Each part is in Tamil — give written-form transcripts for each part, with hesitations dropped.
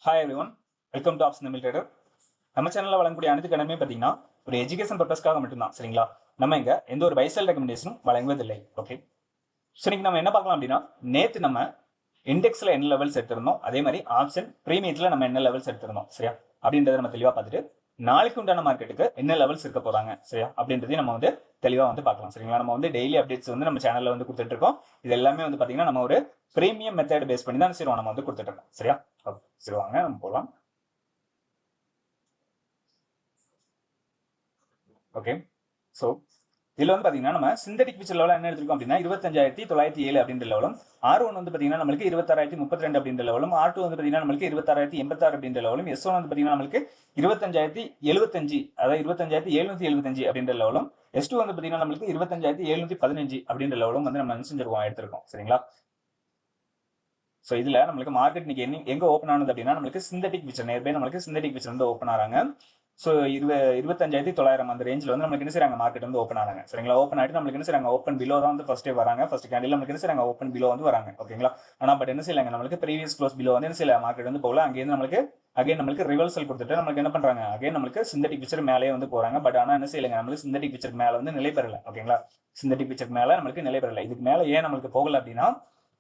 Hi everyone, welcome to option Tamil trader. நம்ம சேனலில் வழங்கக்கூடிய அனைத்து கடனுமே பார்த்தீங்கன்னா ஒரு எஜுகேஷன் பர்பஸ்க்காக மட்டும்தான். சரிங்களா? நம்ம இங்கே எந்த ஒரு பைசல் ரெக்கமெண்டேஷனும் வழங்குவதில்லை. ஓகே, ஸோ இன்னைக்கு நம்ம என்ன பார்க்கலாம் அப்படின்னா, நேற்று நம்ம இண்டெக்ஸில் என்ன லெவல்ஸ் எடுத்திருந்தோம், அதே மாதிரி ஆப்ஷன் ப்ரீமியத்தில் நம்ம என்ன லெவல்ஸ் எடுத்திருந்தோம், சரியா? அப்படின்றத நம்ம தெளிவாக பார்த்துட்டு நாளைக்கு உண்டான மார்க்கெட்டுக்கு என்ன லெவல்ஸ் இருக்க போறாங்க, சரியா, அப்படின்றதையும் நம்ம வந்து தெளிவாக வந்து பார்க்கலாம். சரிங்களா? நம்ம வந்து டெய்லி அப்டேட்ஸ் வந்து நம்ம சேனலில் வந்து கொடுத்துட்டு இருக்கோம். இது எல்லாமே வந்து பார்த்தீங்கன்னா நம்ம ஒரு பிரீமியம் மெத்தட் பேஸ் பண்ணி தான் சரி நம்ம வந்து கொடுத்துட்டு இருக்கோம். சரியா? சரி, வாங்க நம்ம போகலாம். ஓகே, ஸோ இதில் வந்து பார்த்தீங்கன்னா நம்ம சிந்தட்டிக் ஃபியூச்சர் லெவலில் என்ன எடுத்திருக்கோம் அப்படின்னா 25,907 அப்படின்ற லெவலும், R1 வந்து பார்த்தீங்கன்னா நம்மளுக்கு 26,032 அப்படின்ற லெவலும், R2 வந்து பார்த்தீங்கன்னா நம்மளுக்கு 26,086 அப்படின்ற லெவலும், S1 வந்து பார்த்தீங்கன்னா நம்மளுக்கு 25,075, அதாவது 25,775 அப்படின்ற லெவலும், S2 வந்து பார்த்தீங்கன்னா நம்மளுக்கு 25,715 அப்படின்ற லெவலும் வந்து நம்ம செஞ்சிருக்கோம், எடுத்திருக்கோம். சரிங்களா? ஸோ இதில் நம்மளுக்கு மார்க்கெட் இன்னைக்கு எங்கே ஓப்பன் ஆனது அப்படின்னா நம்மளுக்கு சிந்தட்டிக் ஃபியூச்சர் நேர்பே நம்மளுக்கு சிந்தட்டிக் ஃபியூச்சர் வந்து ஓப்பன் ஆகிறாங்க. ஸோ 25,900 அந்த ரேஞ்சில் வந்து நம்மளுக்கு என்ன செய்றாங்க, மார்க்கெட் வந்து ஓப்பன் ஆனாங்க. சரிங்களா? ஓப்பன் ஆகிட்டு நம்மளுக்கு என்ன செய்றாங்க, ஓப்பன் பிலோ தான் வந்து ஃபர்ஸ்டே வராங்க. ஃபர்ஸ்ட் கேண்டில் நம்மளுக்கு என்ன செய்றாங்க, ஓப்பன் பிலோ வந்து வராங்க. ஓகேங்களா? ஆனால் பட் என்ன செய்யலாங்க, நம்மளுக்கு ப்ரீவியஸ் க்ளோஸ் பிலோ வந்து என்ன செய்யல, மார்க்கெட் வந்து போகல. அங்கேருந்து நம்மளுக்கு அகைன் நம்மளுக்கு ரிவர்சல் கொடுத்துட்டு நம்மளுக்கு என்ன பண்றாங்க, அகைன் நம்மளுக்கு சிந்தட்டிக் ஃபியூச்சர் மேலே வந்து போறாங்க. பட் ஆனால் என்ன செய்யலைங்க, நம்மளுக்கு சிந்தட்டிக் ஃபியூச்சர் மேலே வந்து நிலை பெறல. ஓகேங்களா? சிந்தட்டிக் ஃபியூச்சர் மேலே நம்மளுக்கு நிலை பெறல. இதுக்கு மேலே ஏன் நம்மளுக்கு போகல அப்படின்னா,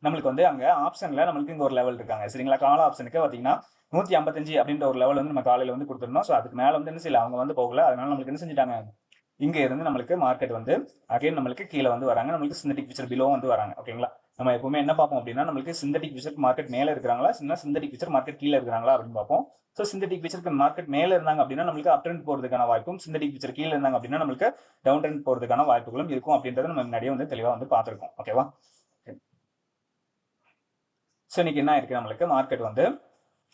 நம்மளுக்கு வந்து அங்கே ஆப்ஷனில் நம்மளுக்கு இங்கே ஒரு லெவல் இருக்காங்க. சரிங்களா? கால ஆப்ஷனுக்கு பார்த்தீங்கன்னா 155 அப்படின்ற ஒரு லெவல் வந்து நம்ம காலையில் வந்து கொடுத்துருந்தோம். ஸோ அதுக்கு மேலே வந்து என்ன செய்யல, அவங்க வந்து போகல. அதனால நம்மளுக்கு என்ன செஞ்சுட்டாங்க, இங்கே இருந்து நம்மளுக்கு மார்க்கெட் வந்து அகைன் நம்மளுக்கு கீழே வந்து வராங்க. நம்மளுக்கு சிந்தட்டிக் ஃபியூச்சர் பிலோ வந்து வராங்க. ஓகேங்களா? நம்ம எப்பவுமே என்ன பார்ப்போம் அப்படின்னா, நம்மளுக்கு சிந்தட்டிக் ஃபியூச்சர் மார்க்கெட் மேலே இருக்கிறாங்களா, சிந்தட்டிக் ஃபியூச்சர் மார்க்கெட் கீழே இருக்கிறாங்களா அப்படின்னு பார்ப்போம். ஸோ சிந்தட்டிக் ஃபியூச்சருக்கு மார்க்கெட் மேலே இருந்தாங்க அப்படின்னா நம்மளுக்கு அப் ட்ரெண்ட் போகிறதுக்கான வாய்ப்பும், சிந்தட்டிக் ஃபியூச்சர் கீழே இருந்தாங்க அப்படின்னா நம்மளுக்கு டவுன் ட்ரெண்ட் போகிறதுக்கான வாய்ப்புகளும் இருக்கும் அப்படின்றத நம்ம முன்னாடியே வந்து தெளிவாக வந்து பார்த்துருக்கோம். ஓகேவா? ஸோ இன்னைக்கு என்ன இருக்கு, நம்மளுக்கு மார்க்கெட் வந்து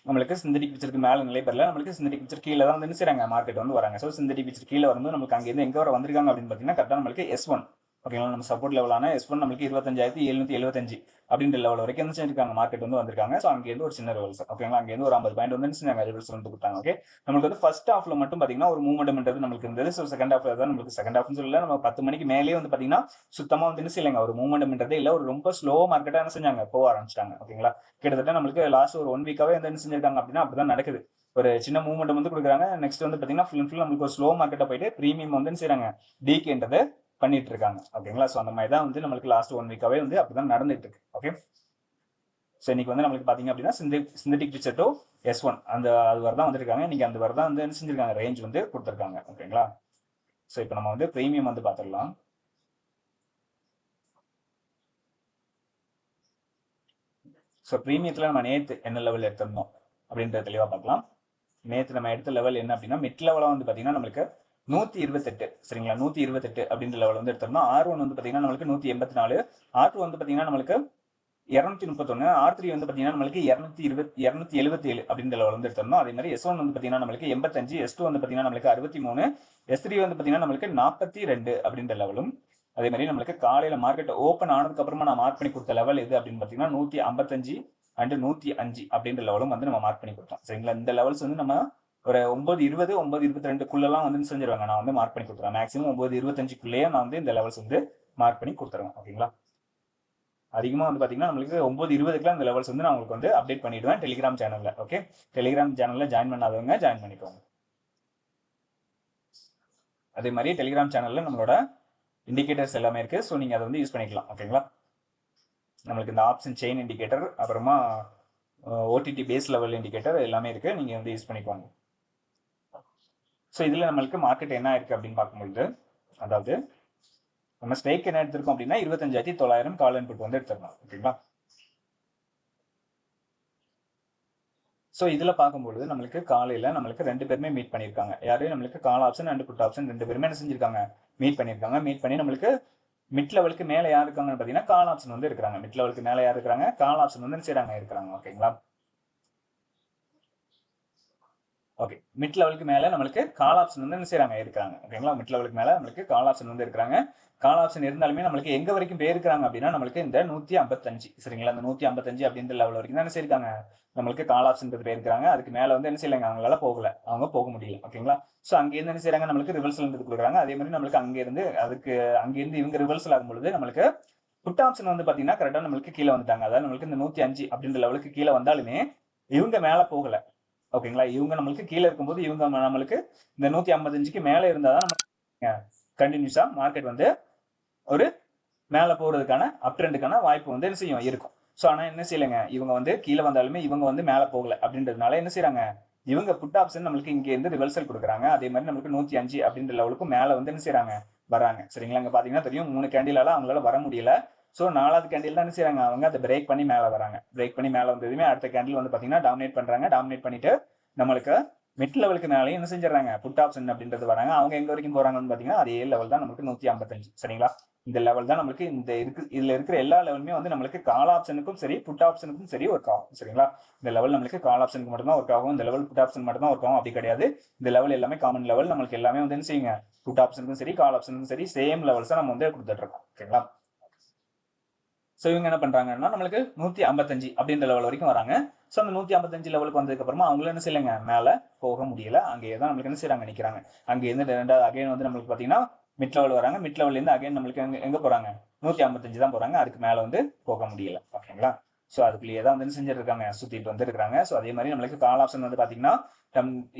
நம்மளுக்கு சிந்தட்டிக் ஃபியூச்சருக்கு மேலே நிலை பெறல. நம்மளுக்கு சிந்தட்டிக் ஃபியூச்சர் கீழே தான் வந்து என்ன செய்றாங்க, மார்க்கெட் வந்து வராங்க. ஸோ சிந்தட்டிக் ஃபியூச்சர் கீழே வந்து நம்மளுக்கு அங்கேருந்து எங்கே வர வந்திருக்காங்க அப்படின்னு பார்த்தீங்கன்னா கரெக்டாக நம்மளுக்கு S1. ஓகேங்களா? நம்ம சப்போர்ட் லெவலான S1 நம்மளுக்கு 25,775 அப்படின்ற லெவல் வரைக்கும் என்ன செஞ்சிருக்காங்க, மார்க்கெட் வந்து வந்திருக்காங்க. ஸோ அங்கேருந்து ஒரு சின்ன ரிவர்ஸ். ஓகேங்களா? அங்கேருந்து ஒரு 50 பாயிண்ட் வந்து செஞ்சாங்க, ரிவர்ஸ் வந்து கொடுத்தாங்க. ஓகே, நம்மளுக்கு வந்து ஃபர்ஸ்ட் ஹாஃப்ல மட்டும் பார்த்தீங்கன்னா ஒரு மூவ்மெண்ட்ன்றது நம்மளுக்கு இருந்தது. ஸோ செகண்ட் ஹாஃப்ல தான் நம்மளுக்கு செகண்ட் ஹாஃப்னு சொல்லல, நம்ம 10 மணிக்கு மேலேயே வந்து பார்த்தீங்கன்னா சுத்தமாக வந்து என்ன செய்யலைங்க, ஒரு மூவ்மெண்ட்ன்றதே இல்லை. ஒரு ரொம்ப ஸ்லோ மார்க்கெட்டாக என்ன செஞ்சாங்க, போக ஆரம்பிச்சிட்டாங்க. ஓகேங்களா? கிட்டத்தட்ட நம்மளுக்கு லாஸ்ட் ஒரு 1 வீக்காவே வந்து என்ன செஞ்சிருக்காங்க அப்படின்னா அப்படிதான் நடக்குது. ஒரு சின்ன மூவ்மெண்ட் வந்து கொடுக்குறாங்க. நெக்ஸ்ட் வந்து பார்த்தீங்கன்னா ஃபுல் அண்ட் ஃபுல் நம்மளுக்கு ஒரு ஸ்லோ மார்க்கெட்டை போயிட்டு ப்ரீமியம் வந்து என்ன செய்றாங்க, டீகேன்றதை பண்ணிட்டு இருக்காங்க. ஓகேங்களா? ஸோ அந்த மாதிரி தான் வந்து நம்மளுக்கு லாஸ்ட் 1 வீக்காவே வந்து அப்படிதான் நடந்துட்டு இருக்கு. ஓகே, ஸோ இன்னைக்கு வந்து நம்மளுக்கு பார்த்தீங்க அப்படின்னா சிந்தட்டிக் ஃபியூச்சர் டு S1 அந்த அது வரை தான் வந்துருக்காங்க. இன்னைக்கு அந்த வரை தான் வந்து என்ன செஞ்சிருக்காங்க, ரேஞ்ச் வந்து கொடுத்துருக்காங்க. ஓகேங்களா? ஸோ இப்போ நம்ம வந்து ப்ரீமியம் வந்து பார்த்துடலாம். ஸோ ப்ரீமியத்தில் நம்ம நேற்று என்ன லெவல் எடுத்திருந்தோம் அப்படின்றத தெளிவாக பார்க்கலாம். நேற்று நம்ம எடுத்த லெவல் என்ன அப்படின்னா, மிட் லெவலாக வந்து பார்த்தீங்கன்னா நம்மளுக்கு 128. சரிங்களா? 128 அப்படின்ற லெவல் வந்து எடுத்திருந்தோம். R1 வந்து பார்த்தீங்கன்னா நம்மளுக்கு 184, R2 வந்து பார்த்தீங்கன்னா நம்மளுக்கு 231, R3 வந்து பார்த்தீங்கன்னா நம்மளுக்கு 277 அப்படின்ற லெவல் வந்து எடுத்திருந்தோம். அதே மாதிரி S1 வந்து பார்த்தீங்கன்னா நம்மளுக்கு 85, S2 வந்து பார்த்தீங்கன்னா நம்மளுக்கு 63, S3 வந்து பார்த்தீங்கன்னா நம்மளுக்கு 42 அப்படின்ற லெவலும், அதே மாதிரி நம்மளுக்கு காலையில் மார்க்கெட் ஓப்பன் ஆனதுக்கு அப்புறமா நான் மார்க் பண்ணி கொடுத்த லெவல் எது அப்படின்னு பார்த்தீங்கன்னா 155 அண்ட் 105 அப்படின்ற லெவலும் வந்து நம்ம மார்க் பண்ணி கொடுத்தோம். சரிங்களா? இந்த லெவல்ஸ் வந்து நம்ம ஒரு 9:20, 9:22 வந்து செஞ்சிருவாங்க. நான் வந்து மார்க் பண்ணி கொடுத்துருவேன். மேக்ஸிமம் 9:25 நான் வந்து இந்த லெவல்ஸ் வந்து மார்க் பண்ணி கொடுத்துருவேன். ஓகேங்களா? அதிகமாக வந்து பார்த்தீங்கன்னா நம்மளுக்கு 9:20 இந்த லெவல்ஸ் வந்து நான் உங்களுக்கு வந்து அப்டேட் பண்ணிடுவேன் டெலிகிராம் சேனலில். ஓகே, டெலிகிராம் சேனலில் ஜாயின் பண்ணாதவங்க ஜாயின் பண்ணிக்கோங்க. அதே மாதிரி டெலிகிராம் சேனலில் நம்மளோட இண்டிகேட்டர்ஸ் எல்லாமே இருக்குது. ஸோ நீங்கள் அதை வந்து யூஸ் பண்ணிக்கலாம். ஓகேங்களா? நம்மளுக்கு இந்த ஆப்ஷன் செயின் இண்டிகேட்டர், அப்புறமா OTT பேஸ் லெவல் இண்டிகேட்டர் எல்லாமே இருக்குது. நீங்கள் வந்து யூஸ் பண்ணிக்குவாங்க. ஸோ இதில் நம்மளுக்கு மார்க்கெட் என்ன இருக்குது அப்படின்னு பார்க்கும்போது, அதாவது நம்ம ஸ்ட்ரைக் என்ன எடுத்திருக்கோம் அப்படின்னா 25,900 கால் இன்புட் வந்து எடுத்துருக்கோம். ஓகேங்களா? ஸோ இதில் பார்க்கும்போது நம்மளுக்கு காலையில் நம்மளுக்கு 2 பேருமே மீட் பண்ணியிருக்காங்க. யாரு, நம்மளுக்கு call option and put option 2 பேருமே என்ன செஞ்சிருக்காங்க, மீட் பண்ணியிருக்காங்க. மீட் பண்ணி நம்மளுக்கு மிட் லெவலுக்கு மேலே யார் இருக்காங்கன்னு பார்த்தீங்கன்னா கால் ஆப்ஷன் வந்து இருக்கிறாங்க. மிட் லெவலுக்கு மேலே யார் இருக்கிறாங்க, கால் ஆப்ஷன் வந்து செய்கிறாங்க, இருக்கிறாங்க. ஓகேங்களா? ஓகே, மிட் லெவலுக்கு மேலே நம்மளுக்கு கால் ஆப்ஷன் வந்து என்ன செய்கிறாங்க, இருக்காங்க. ஓகேங்களா? மிட் லெவலுக்கு மேலே நம்மளுக்கு கால் ஆப்ஷன் வந்து இருக்கிறாங்க. கால் ஆப்ஷன் இருந்தாலுமே நம்மளுக்கு எங்கே வரைக்கும் போயிருக்கிறாங்க அப்படின்னா நம்மளுக்கு இந்த 155. சரிங்களா? இந்த 155 அப்படின்ற லெவல் வரைக்கும் தான் என்ன செய்யிருக்காங்க, நம்மளுக்கு கால் ஆப்ஷன் போயிருக்காங்க. அதுக்கு மேலே வந்து என்ன செய்யலைங்க, அவங்களால போகல, அவங்க போக முடியல. ஓகேங்களா? ஸோ அங்கேருந்து என்ன செய்கிறாங்க, நம்மளுக்கு ரிவர்சல் இருந்து கொடுக்குறாங்க. அதே மாதிரி நம்மளுக்கு அங்கேருந்து இவங்க ரிவர்சல் ஆகும்பொழுது நம்மளுக்கு புட் ஆப்ஷன் வந்து பார்த்தீங்கன்னா கரெக்டாக நம்மளுக்கு கீழே வந்துட்டாங்க. அதாவது நம்மளுக்கு இந்த 105 அப்படின்ற லெவலுக்கு கீழே வந்தாலுமே இவங்க மேலே போகல. ஓகேங்களா. இவங்க நம்மளுக்கு கீழே இருக்கும்போது இவங்க நம்மளுக்கு இந்த 155க்கு மேலே இருந்தால் தான் நம்ம கண்டினியூஸா மார்க்கெட் வந்து ஒரு மேலே போகிறதுக்கான அப் ட்ரெண்டுக்கான வாய்ப்பு வந்து என்ன செய்யும் இருக்கும். ஸோ ஆனால் என்ன செய்யலைங்க, இவங்க வந்து கீழே வந்தாலுமே இவங்க வந்து மேலே போகல அப்படின்றதுனால என்ன செய்யறாங்க, இவங்க புட் ஆப்ஷன் நம்மளுக்கு இங்கே இருந்து ரிவர்சல் கொடுக்குறாங்க. அதே மாதிரி நம்மளுக்கு 105 அப்படின்ற லெவலுக்கும் மேலே வந்து என்ன செய்யறாங்க, வராங்க. சரிங்களா. இங்கே பார்த்தீங்கன்னா தெரியும் 3 கேண்டிலால அவங்களால வர முடியல. ஸோ 4வது கேண்டில் தான் என்ன செய்யறாங்க, அவங்க அதை பிரேக் பண்ணி மேலே வராங்க. பிரேக் பண்ணி மேலே வந்ததுமே அடுத்த கேண்டில் வந்து பார்த்தீங்கன்னா டாமினேட் பண்றாங்க. டாமினேட் பண்ணிட்டு நம்மளுக்கு மிட் லெவலுக்கு மேலேயும் என்ன செஞ்சிடறாங்க, புட் ஆப்ஷன் அப்படின்றது வராங்க. அவங்க எங்க வரைக்கும் போறாங்கன்னு பார்த்தீங்கன்னா அதே லெவல் தான் நமக்கு 155. சரிங்களா. இந்த லெவல் தான் நம்மளுக்கு இந்த இருக்கு. இதுல இருக்கிற எல்லா லெவலுமே வந்து நம்மளுக்கு கால் ஆப்ஷனுக்கும் சரி புட் ஆப்ஷனுக்கும் சரி ஒர்க் ஆகும். சரிங்களா. இந்த லெவல் நம்மளுக்கு கால் ஆப்ஷனுக்கு மட்டும் தான் ஒர்க் ஆகும். இந்த லெவல் புட் ஆப்ஷன் மட்டும் தான் ஒர்க் ஆகும் அப்படி கிடையாது. இந்த லெவல் எல்லாமே காமன் லெவல். நம்மளுக்கு எல்லாமே வந்து என்ன செய்யுங்க, புட் ஆப்ஷனுக்கும் சரி கால் ஆப்ஷனுக்கும் சரி சேம் லெவல்ஸ் நம்ம வந்து கொடுத்துட்டு இருக்கோம். ஓகேங்களா. ஸோ இவங்க என்ன பண்றாங்கன்னா நம்மளுக்கு 155 அப்படின்ற லெவல் வரைக்கும் வராங்க. ஸோ அந்த 155 லெவலுக்கு வந்ததுக்கு அப்புறமா அவங்களும் என்ன செய்யலைங்க, மேலே போக முடியல. அங்கேயே தான் நம்மளுக்கு என்ன செய்யறாங்க, நிற்கிறாங்க. அங்கேருந்து ரெண்டாவது அகைன் வந்து நம்மளுக்கு பார்த்தீங்கன்னா மிட் லெவல் வராங்க. மிட் லெவல்லேருந்து அகைன் நம்மளுக்கு எங்க போறாங்க, 155 தான் போறாங்க. அதுக்கு மேலே வந்து போக முடியல. ஓகேங்களா. ஸோ அதுக்குள்ளேயே தான் வந்து செஞ்சுட்டு இருக்காங்க, சுத்திட்டு வந்து இருக்காங்க. ஸோ அதே மாதிரி நம்மளுக்கு கால் ஆப்ஷன் வந்து பார்த்தீங்கன்னா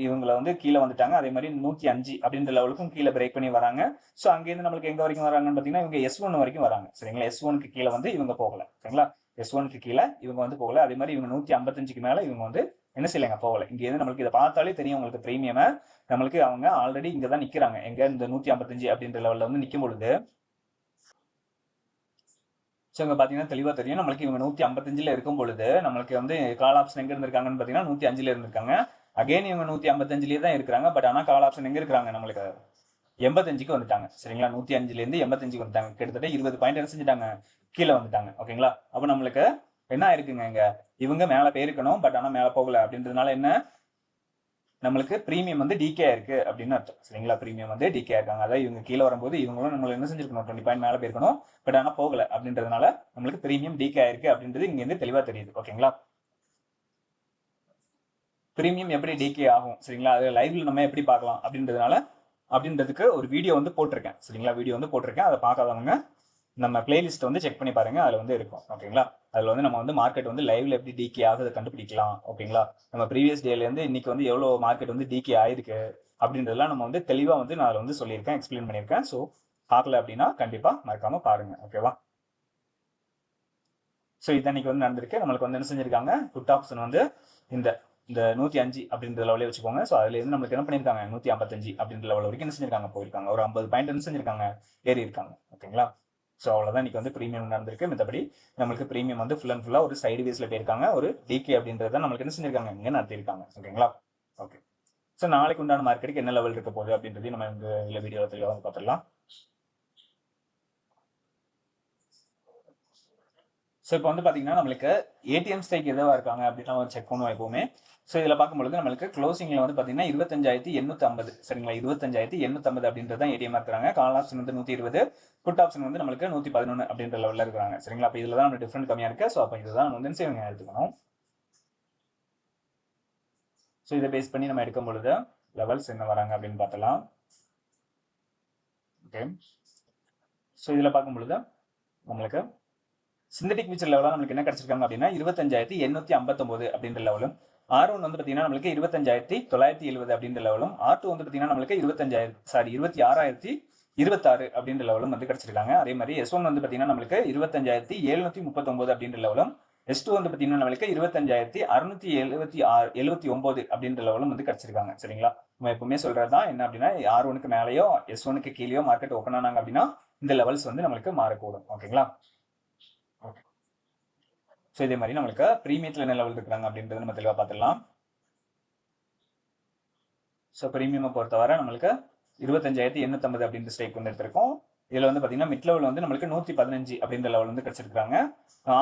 இவங்களை வந்து கீழே வந்துட்டாங்க. அதே மாதிரி 105 அப்படின்ற லெவலுக்கும் கீழே பிரேக் பண்ணி வராங்க. ஸோ அங்கேருந்து நம்மளுக்கு எங்க வரைக்கும் வராங்கன்னு பார்த்தீங்கன்னா இவங்க S1 வரைக்கும் வராங்க. சரிங்களா. S1க்கு கீழே வந்து இவங்க போகல. சரிங்களா. S1க்கு கீழே இவங்க வந்து போகல. அதே மாதிரி இவங்க 155க்கு மேலே இவங்க வந்து என்ன செய்யலைங்க, போகல. இங்கேருந்து நம்மளுக்கு இதை பார்த்தாலே தெரியும் உங்களுக்கு பிரீமியம் நம்மளுக்கு அவங்க ஆல்ரெடி இங்கே தான் நிற்கிறாங்க. எங்க இந்த 155 அப்படின்ற லெவலில் வந்து நிற்கும் பொழுது ஸோ இங்கே பார்த்தீங்கன்னா தெளிவாக தெரியும் நம்மளுக்கு இவங்க 155ல் இருக்கும் பொழுது நம்மளுக்கு வந்து கால் ஆப்ஷன் எங்கே இருந்திருக்காங்கன்னு பார்த்தீங்கன்னா 105ல் இருந்திருக்காங்க. அகைன் இவங்க 155லேயே தான் இருக்கிறாங்க. பட் ஆனால் கால் ஆப்ஷன் எங்கே இருக்கிறாங்க, நம்மளுக்கு 85க்கு வந்துட்டாங்க. சரிங்களா. 105லேருந்து 85க்கு வந்துட்டாங்க. கிட்டத்தட்ட 20 பாயிண்ட் என்ன செஞ்சுட்டாங்க, கீழே வந்துட்டாங்க. ஓகேங்களா. அப்போ நம்மளுக்கு என்ன ஆயிருக்குங்க, இங்க இவங்க மேலே போயிருக்கணும் பட் ஆனால் மேலே போகல. அப்படின்றதுனால என்ன, நம்மளுக்கு பிரீமியம் வந்து டிகே இருக்கு அப்படின்னு அர்த்தம். சரிங்களா. பிரீமியம் வந்து டிகே இருக்காங்க. அதாவது இவங்க கீழே வரும்போது இவங்களும் நம்மளுக்கு என்ன செஞ்சிருக்கணும், 20 பாயிண்ட் மேலே போயிருக்கணும். பட் ஆனால் போகல. அப்படின்றதுனால நம்மளுக்கு பிரீமியம் டிகே ஆயிருக்கு அப்படின்றது இங்க இருந்து தெளிவா தெரியுது. ஓகேங்களா. பிரீமியம் எப்படி டிகே ஆகும், சரிங்களா, அது லைவ்ல நம்ம எப்படி பார்க்கலாம் அப்படின்றதுக்கு ஒரு வீடியோ வந்து போட்டிருக்கேன். சரிங்களா. வீடியோ வந்து போட்டிருக்கேன். அதை பார்க்காதவங்க நம்ம பிளேலிஸ்ட் வந்து செக் பண்ணி பாருங்க, அதுல வந்து இருக்கும். ஓகேங்களா. அதுல வந்து நம்ம வந்து மார்க்கெட் வந்து லைவ்ல எப்படி டிகே ஆகுது கண்டுபிடிக்கலாம். ஓகேங்களா. நம்ம ப்ரீவியஸ் டேல இருந்து இன்னைக்கு வந்து எவ்வளவு மார்க்கெட் வந்து டிகே ஆயிருக்கு அப்படின்றதெல்லாம் நம்ம வந்து தெளிவா வந்து நான் அதில் வந்து சொல்லியிருக்கேன், எக்ஸ்பிளைன் பண்ணியிருக்கேன். ஸோ பார்க்கல அப்படின்னா கண்டிப்பா மறக்காம பாருங்க. ஓகேவா. ஸோ இது இன்னைக்கு வந்து நடந்திருக்கு. நம்மளுக்கு வந்து என்ன செஞ்சிருக்காங்க, புட் ஆப்ஷன் வந்து இந்த இந்த 105 அப்படின்ற லெவலே வச்சுக்கோங்க. ஸோ அதுல இருந்து நம்மளுக்கு என்ன பண்ணிருக்காங்க, 155 அப்படின்ற லெவல் வரைக்கும் என்ன செஞ்சிருக்காங்க, போயிருக்காங்க. ஒரு 50 பாயிண்ட் என்ன செஞ்சிருக்காங்க, ஏறி இருக்காங்க. ஓகேங்களா. ஸோ அவ்வளோதான் இன்னைக்கு வந்து ப்ரீமியம் நடந்திருக்கு. மற்றபடி நம்மளுக்கு ப்ரீமியம் வந்து ஃபுல் அண்ட் ஃபுல்லாக ஒரு சைடு வேஸ்ல போயிருக்காங்க. ஒரு டிகே அப்படின்றத நம்மளுக்கு என்ன செஞ்சிருக்காங்க, இங்கே நடத்திருக்காங்க. ஓகேங்களா. ஓகே. ஸோ நாளைக்கு உண்டான மார்க்கெட்டுக்கு என்ன லெவல் இருக்க போகுது அப்படின்றதையும் நம்ம இந்த வீடியோவில் தெளிவாக வந்து பார்த்துடலாம். ஸோ இப்போ வந்து பார்த்தீங்கன்னா நம்மளுக்கு ஏடிஎம் ஸ்ட்ரைக் எதுவாக இருக்காங்க அப்படின்னு நம்ம செக் பண்ணுவோம் எப்பவுமே. ஸோ இதில் பார்க்கும்பொழுது நம்மளுக்கு க்ளோசிங்கில் வந்து பார்த்தீங்கன்னா 25,850. சரிங்களா. 25,850 அப்படின்றது தான் ஏடிஎம் இருக்கிறாங்க. கால் ஆப்ஷன் வந்து 120, புட் ஆப்ஷன் வந்து நம்மளுக்கு 111 அப்படின்ற லெவலில் இருக்கிறாங்க. சரிங்களா. அப்போ இதில் தான் நம்ம டிஃப்ரெண்ட் கம்மியாக இருக்கு. ஸோ அப்போ இதுதான் நம்ம வந்து சேவிங் எடுத்துக்கணும். ஸோ இதை பேஸ் பண்ணி நம்ம எடுக்கும் பொழுது லெவல்ஸ் என்ன வராங்க அப்படின்னு பார்த்தலாம். ஓகே. ஸோ இதில் பார்க்கும் பொழுது நம்மளுக்கு சிந்தட்டிக் ஃபியூச்சர் லெவலாக நம்மளுக்கு என்ன கிடைச்சிருக்காங்க அப்படின்னா 25,859 அப்படின்ற லெவலும், R1 வந்து பார்த்தீங்கன்னா நம்மளுக்கு 25,970 அப்படின்ற லெவலும், R2 வந்து பார்த்தீங்கன்னா நம்மளுக்கு 26,026 அப்படின்ற லெவலும் வந்து கிடைச்சிருக்காங்க. அதே மாதிரி S1 வந்து பார்த்தீங்கன்னா நம்மளுக்கு 25,739 அப்படின்ற லெவலும், S2 வந்து பார்த்தீங்கன்னா நம்மளுக்கு 25,679 அப்படின்ற லெவலும் வந்து கிடைச்சிருக்காங்க. சரிங்களா. நம்ம எப்பவுமே சொல்றதுதான் என்ன அப்படின்னா R1க்கு மேலேயோ S1க்கு கீழேயோ மார்க்கெட் ஓப்பன் ஆனாங்க அப்படின்னா இந்த லெவல்ஸ் வந்து நம்மளுக்கு மாறக்கூடும். ஓகேங்களா. ஓகே. ஸோ இதே மாதிரி நம்மளுக்கு ப்ரீமியத்தில் என்ன லெவல் இருக்கிறாங்க அப்படின்றத நம்ம தெளிவாக பார்த்துடலாம். ஸோ ப்ரீமியம் பொறுத்தவரை நம்மளுக்கு 25,850 அப்படின்ற ஸ்ட்ரைக் வந்து எடுத்திருக்கோம். இதில் வந்து பார்த்தீங்கன்னா மிட் லெவல் வந்து நம்மளுக்கு 115 அப்படின்ற லெவல் வந்து கிடைச்சிருக்காங்க.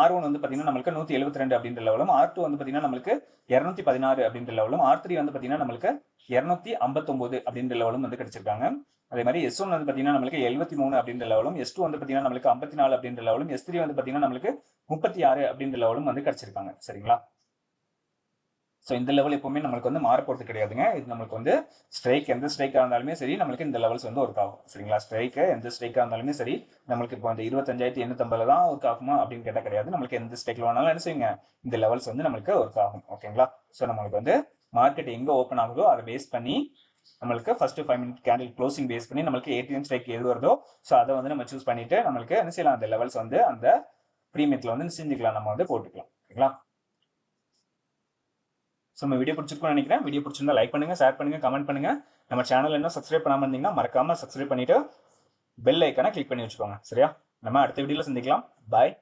R1 வந்து பார்த்தீங்கன்னா நம்மளுக்கு 172 அப்படின்ற லெவலும், R2 வந்து பார்த்தீங்கன்னா நம்மளுக்கு 216 அப்படின்ற லெவலும், R3 வந்து பார்த்தீங்கன்னா நம்மளுக்கு 259 அப்படின்ற லெவலும் வந்து கிடைச்சிருக்காங்க. அதே மாதிரி S1 வந்து பார்த்தீங்கன்னா நம்மளுக்கு 73 அப்படின்ற லெவலும், S2 வந்து பார்த்தீங்கன்னா நம்மளுக்கு 54 அப்படின்ற லெவலும், S3 வந்து பார்த்தீங்கன்னா நம்மளுக்கு 36 அப்படின்ற லெவலும் வந்து கிடைச்சிருக்காங்க. சரிங்களா. ஸோ இந்த லெவல் எப்பவுமே நம்மளுக்கு வந்து மாற போகிறது கிடையாதுங்க. இது நம்மளுக்கு வந்து ஸ்ட்ரைக் எந்த ஸ்ட்ரைக்காக இருந்தாலுமே சரி நம்மளுக்கு இந்த லெவல்ஸ் வந்து ஒர்க் ஆகும். சரிங்களா. ஸ்ட்ரைக்கு எந்த ஸ்ட்ரைக்காக இருந்தாலுமே சரி நம்மளுக்கு இப்போ அந்த 25,850 தான் ஒர்க் ஆகுமா அப்படின்னு கேட்டால் கிடையாது. நம்மளுக்கு எந்த ஸ்ட்ரைக்கில் வேணாலும் என்ன செய்யுங்க, இந்த லெவல்ஸ் வந்து நம்மளுக்கு ஒர்க் ஆகும். ஓகேங்களா. ஸோ நம்மளுக்கு வந்து மார்க்கெட் எங்கே ஓப்பன் ஆகுதோ அதை பேஸ் பண்ணி நம்மளுக்கு first 5 minute candle closing base பண்ணி நம்மளுக்கு ஏடிஎம் ஸ்ட்ரைக் எது வருதோ ஸோ அதை வந்து நம்ம சூஸ் பண்ணிட்டு நம்மளுக்கு என்ன செய்யலாம், அந்த லெவல்ஸ் வந்து அந்த ப்ரீமியத்தில் வந்து செஞ்சுக்கலாம், நம்ம வந்து போட்டுக்கலாம். ஓகேங்களா? ஸோ நம்ம வீடியோ பிடிச்சிருக்கோம்னு நினைக்கிறேன். வீடியோ பிடிச்சிருந்தா லைக் பண்ணுங்க, ஷேர் பண்ணுங்க, கமெண்ட் பண்ணுங்க. நம்ம சேனல் இன்னும் சப்ஸ்கிரைப் பண்ணாமல் இருந்தீங்கன்னா மறக்காம சப்ஸ்கிரைப் பண்ணிட்டு பெல் ஐக்கானை கிளிக் பண்ணி வச்சுக்கோங்க. சரியா? நம்ம அடுத்த வீடியோவில் சந்திக்கலாம். பாய்.